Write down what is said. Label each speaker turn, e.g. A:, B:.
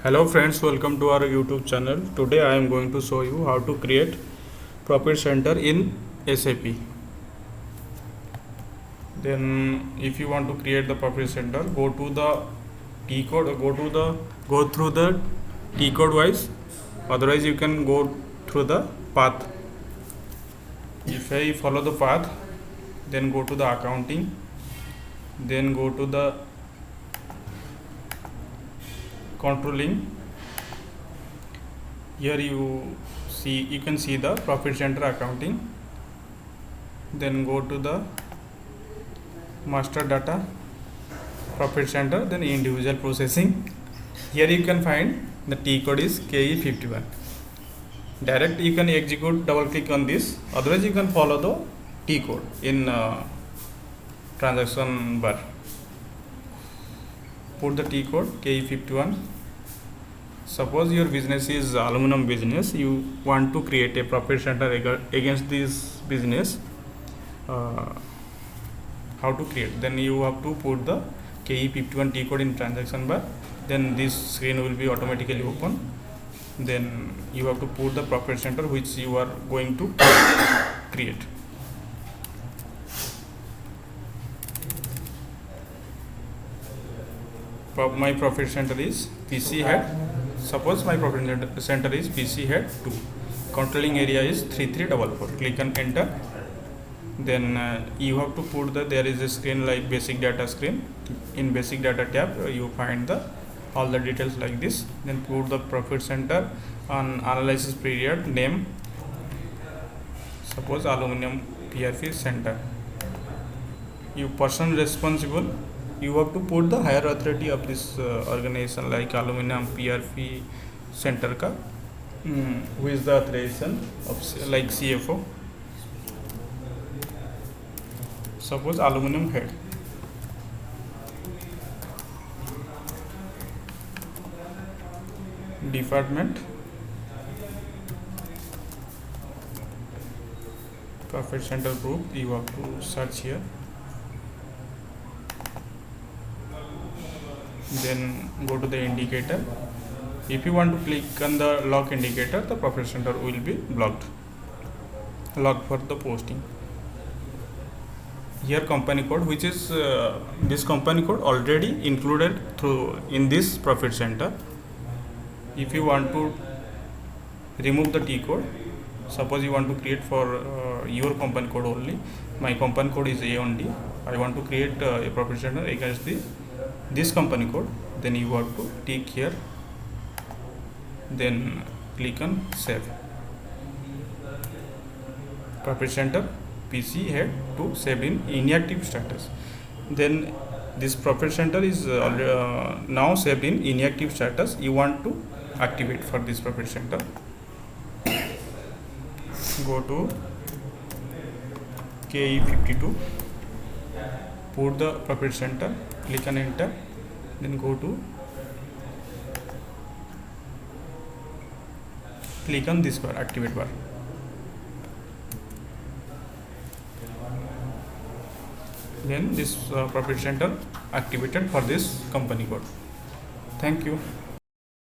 A: Hello friends, welcome to our YouTube channel. Today I am going to show you how to create profit center in SAP. Then if you want to create the profit center, go to the T code, go through the T code wise. Otherwise you can go through the path. If I follow the path, then go to the accounting, then go to the controlling. Here you can see the profit center accounting. Then go to the master data profit center, then individual processing. Here you can find the T code is KE51. Direct you can execute, double click on this. Otherwise you can follow the T code in transaction bar. Put the T code KE51. Suppose your business is aluminum business, you want to create a profit center against this business. How to create? Then you have to put the KE51 T code in transaction bar. Then this screen will be automatically open. Then you have to put the profit center which you are going to create. My profit center is PC head. Suppose my profit center is PC head 2. Controlling area is 3344. Click on enter. Then you have to put there is a screen like basic data screen. In basic data tab you find all the details like this. Then put the profit center on analysis period name. Suppose aluminum PRP center. You person responsible, you have to put the higher authority of this organization like aluminum PRP center ka who is the authorization of like CFO. Suppose aluminum head. Department profit center group, you have to search here. Then go to the indicator. If you want to click on the lock indicator, the profit center will be locked for the posting. Here company code, which is this company code already included in this profit center. If you want to remove the T code, suppose you want to create for your company code only. My company code is A1D. I want to create a profit center against this company code. Then you have to tick here. Then click on save. Profit center PC head to saved in inactive status. Then this profit center is now saved in inactive status. You want to activate for this profit center. Go to KE52. Put the profit center. Click on enter. Then go to click on this bar, activate bar. Then this profit center activated for this company code. Thank you.